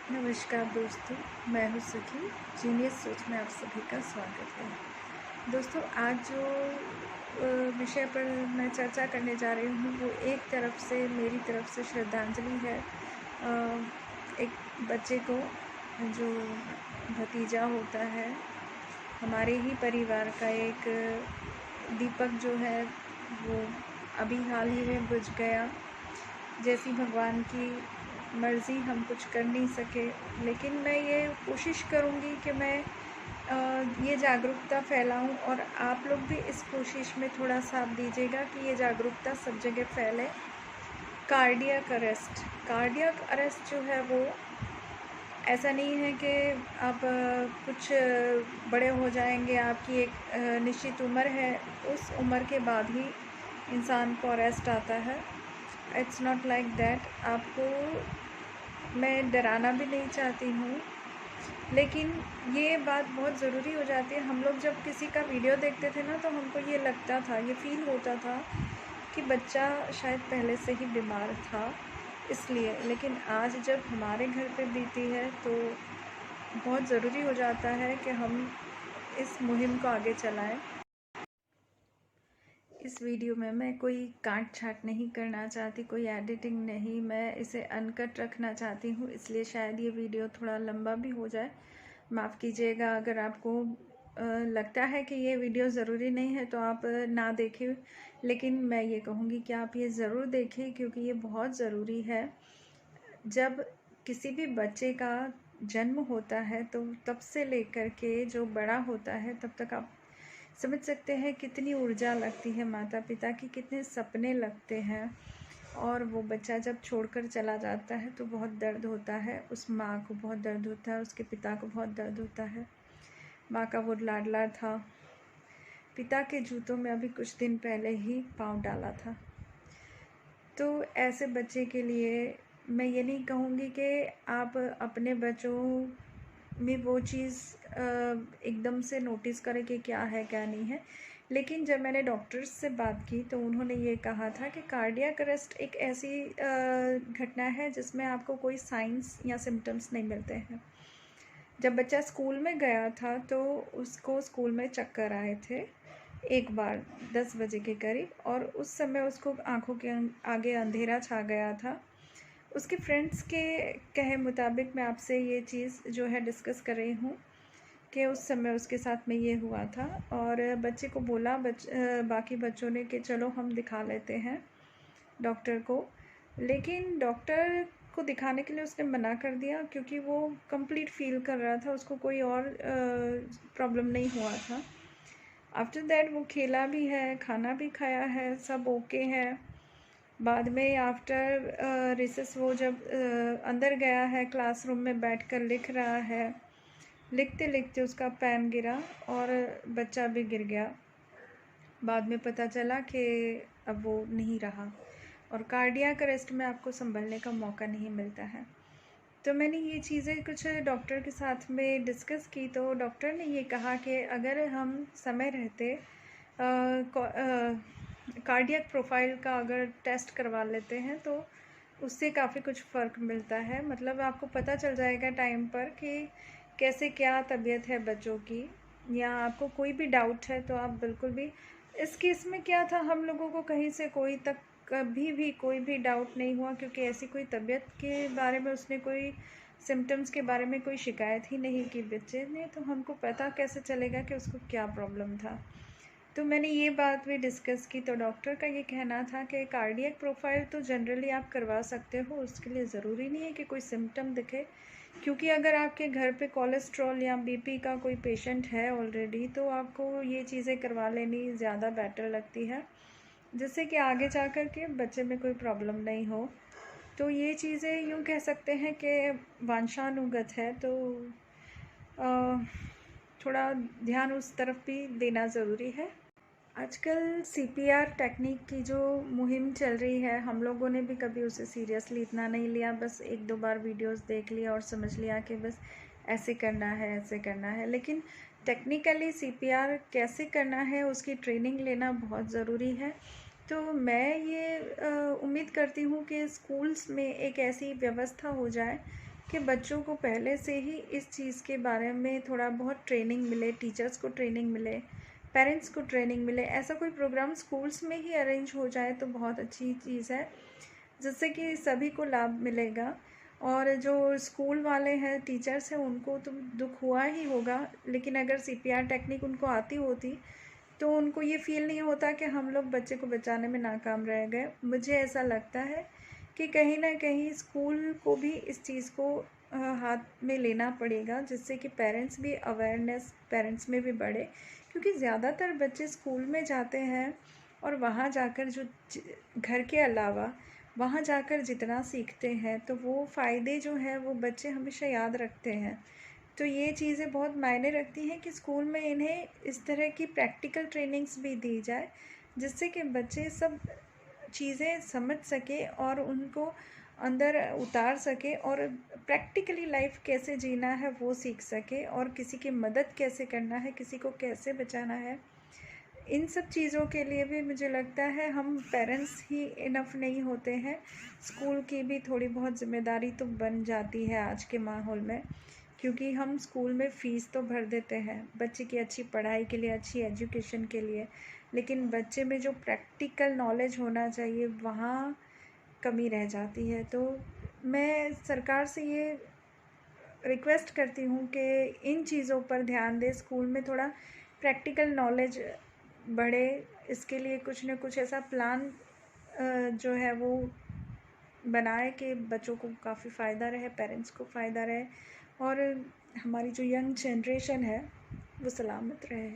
नमस्कार दोस्तों, मैं हूँ सखी। जीनियस सोच में आप सभी का स्वागत है। दोस्तों, आज जो विषय पर मैं चर्चा करने जा रही हूँ वो एक तरफ से मेरी तरफ से श्रद्धांजलि है एक बच्चे को, जो भतीजा होता है हमारे ही परिवार का। एक दीपक जो है वो अभी हाल ही में बुझ गया। जैसी भगवान की मर्ज़ी, हम कुछ कर नहीं सके, लेकिन मैं ये कोशिश करूँगी कि मैं ये जागरूकता फैलाऊँ और आप लोग भी इस कोशिश में थोड़ा साथ दीजिएगा कि ये जागरूकता सब जगह फैले। कार्डियक अरेस्ट जो है वो ऐसा नहीं है कि आप कुछ बड़े हो जाएंगे, आपकी एक निश्चित उम्र है, उस उम्र के बाद ही इंसान को अरेस्ट आता है। It's not like that. आपको मैं डराना भी नहीं चाहती हूँ, लेकिन ये बात बहुत ज़रूरी हो जाती है। हम लोग जब किसी का वीडियो देखते थे ना, तो हमको ये लगता था, ये फील होता था कि बच्चा शायद पहले से ही बीमार था इसलिए। लेकिन आज जब हमारे घर पे बीती है तो बहुत ज़रूरी हो जाता है कि हम इस मुहिम को आगे चलाएं। इस वीडियो में मैं कोई काट छाट नहीं करना चाहती, कोई एडिटिंग नहीं, मैं इसे अनकट रखना चाहती हूँ, इसलिए शायद ये वीडियो थोड़ा लंबा भी हो जाए। माफ़ कीजिएगा अगर आपको लगता है कि ये वीडियो ज़रूरी नहीं है तो आप ना देखें, लेकिन मैं ये कहूँगी कि आप ये ज़रूर देखें क्योंकि ये बहुत ज़रूरी है। जब किसी भी बच्चे का जन्म होता है तो तब से लेकर के जो बड़ा होता है तब तक आप समझ सकते हैं कितनी ऊर्जा लगती है माता पिता की, कितने सपने लगते हैं। और वो बच्चा जब छोड़कर चला जाता है तो बहुत दर्द होता है, उस माँ को बहुत दर्द होता है, उसके पिता को बहुत दर्द होता है। माँ का वो लाडला था, पिता के जूतों में अभी कुछ दिन पहले ही पाँव डाला था। तो ऐसे बच्चे के लिए मैं ये नहीं कहूँगी कि आप अपने बच्चों में वो चीज़ एकदम से नोटिस करें कि क्या है क्या नहीं है। लेकिन जब मैंने डॉक्टर्स से बात की तो उन्होंने ये कहा था कि कार्डियक अरेस्ट एक ऐसी घटना है जिसमें आपको कोई साइंस या सिम्टम्स नहीं मिलते हैं। जब बच्चा स्कूल में गया था तो उसको स्कूल में चक्कर आए थे एक बार 10 बजे के करीब, और उस समय उसको आँखों के आगे अंधेरा छा गया था। उसके फ्रेंड्स के कहे मुताबिक मैं आपसे ये चीज़ जो है डिस्कस कर रही हूँ कि उस समय उसके साथ में ये हुआ था। और बच्चे को बोला बाकी बच्चों ने कि चलो हम दिखा लेते हैं डॉक्टर को, लेकिन डॉक्टर को दिखाने के लिए उसने मना कर दिया क्योंकि वो कंप्लीट फील कर रहा था, उसको कोई और प्रॉब्लम नहीं हुआ था। आफ्टर दैट वो खेला भी है, खाना भी खाया है, सब ओके है। बाद में आफ्टर रिसेस वो जब अंदर गया है, क्लासरूम में बैठकर लिख रहा है, लिखते लिखते उसका पेन गिरा और बच्चा भी गिर गया। बाद में पता चला कि अब वो नहीं रहा और कार्डियक अरेस्ट में आपको संभलने का मौका नहीं मिलता है। तो मैंने ये चीज़ें कुछ डॉक्टर के साथ में डिस्कस की तो डॉक्टर ने ये कहा कि अगर हम समय रहते कार्डियक प्रोफाइल का अगर टेस्ट करवा लेते हैं तो उससे काफ़ी कुछ फ़र्क मिलता है। मतलब आपको पता चल जाएगा टाइम पर कि कैसे क्या तबीयत है बच्चों की, या आपको कोई भी डाउट है तो आप बिल्कुल भी। इस केस में क्या था, हम लोगों को कहीं से कोई तक कभी भी कोई भी डाउट नहीं हुआ क्योंकि ऐसी कोई तबीयत के बारे में उसने कोई सिम्टम्स के बारे में कोई शिकायत ही नहीं की बच्चे ने, तो हमको पता कैसे चलेगा कि उसको क्या प्रॉब्लम था। तो मैंने ये बात भी डिस्कस की तो डॉक्टर का ये कहना था कि कार्डियक प्रोफाइल तो जनरली आप करवा सकते हो, उसके लिए ज़रूरी नहीं है कि कोई सिम्टम दिखे, क्योंकि अगर आपके घर पे कोलेस्ट्रॉल या बीपी का कोई पेशेंट है ऑलरेडी तो आपको ये चीज़ें करवा लेनी ज़्यादा बेटर लगती है, जिससे कि आगे जा कर के बच्चे में कोई प्रॉब्लम नहीं हो। तो ये चीज़ें यूँ कह सकते हैं कि वंशानुगत है, तो थोड़ा ध्यान उस तरफ भी देना ज़रूरी है। आजकल सीपीआर टेक्निक की जो मुहिम चल रही है, हम लोगों ने भी कभी उसे सीरियसली इतना नहीं लिया, बस एक दो बार वीडियोस देख लिया और समझ लिया कि बस ऐसे करना है ऐसे करना है। लेकिन टेक्निकली सीपीआर कैसे करना है उसकी ट्रेनिंग लेना बहुत ज़रूरी है। तो मैं ये उम्मीद करती हूँ कि स्कूल्स में एक ऐसी व्यवस्था हो जाए कि बच्चों को पहले से ही इस चीज़ के बारे में थोड़ा बहुत ट्रेनिंग मिले, टीचर्स को ट्रेनिंग मिले, पेरेंट्स को ट्रेनिंग मिले। ऐसा कोई प्रोग्राम स्कूल्स में ही अरेंज हो जाए तो बहुत अच्छी चीज़ है, जिससे कि सभी को लाभ मिलेगा। और जो स्कूल वाले हैं, टीचर्स हैं, उनको तो दुख हुआ ही होगा, लेकिन अगर सीपीआर टेक्निक उनको आती होती तो उनको ये फ़ील नहीं होता कि हम लोग बच्चे को बचाने में नाकाम रह गए। मुझे ऐसा लगता है कि कहीं ना कहीं स्कूल को भी इस चीज़ को हाथ में लेना पड़ेगा, जिससे कि पेरेंट्स भी अवेयरनेस पेरेंट्स में भी बढ़े। क्योंकि ज़्यादातर बच्चे स्कूल में जाते हैं और वहाँ जाकर जो घर के अलावा वहाँ जाकर जितना सीखते हैं तो वो फ़ायदे जो हैं वो बच्चे हमेशा याद रखते हैं। तो ये चीज़ें बहुत मायने रखती हैं कि स्कूल में इन्हें इस तरह की प्रैक्टिकल ट्रेनिंग्स भी दी जाए, जिससे कि बच्चे सब चीज़ें समझ सके और उनको अंदर उतार सके और प्रैक्टिकली लाइफ कैसे जीना है वो सीख सके, और किसी की मदद कैसे करना है, किसी को कैसे बचाना है। इन सब चीज़ों के लिए भी मुझे लगता है हम पेरेंट्स ही इनफ नहीं होते हैं, स्कूल की भी थोड़ी बहुत ज़िम्मेदारी तो बन जाती है आज के माहौल में। क्योंकि हम स्कूल में फ़ीस तो भर देते हैं बच्चे की अच्छी पढ़ाई के लिए, अच्छी एजुकेशन के लिए, लेकिन बच्चे में जो प्रैक्टिकल नॉलेज होना चाहिए वहाँ कमी रह जाती है। तो मैं सरकार से ये रिक्वेस्ट करती हूँ कि इन चीज़ों पर ध्यान दें, स्कूल में थोड़ा प्रैक्टिकल नॉलेज बढ़े। इसके लिए कुछ न कुछ ऐसा प्लान जो है वो बनाए कि बच्चों को काफ़ी फ़ायदा रहे, पेरेंट्स को फ़ायदा रहे, और हमारी जो यंग जनरेशन है वो सलामत रहे।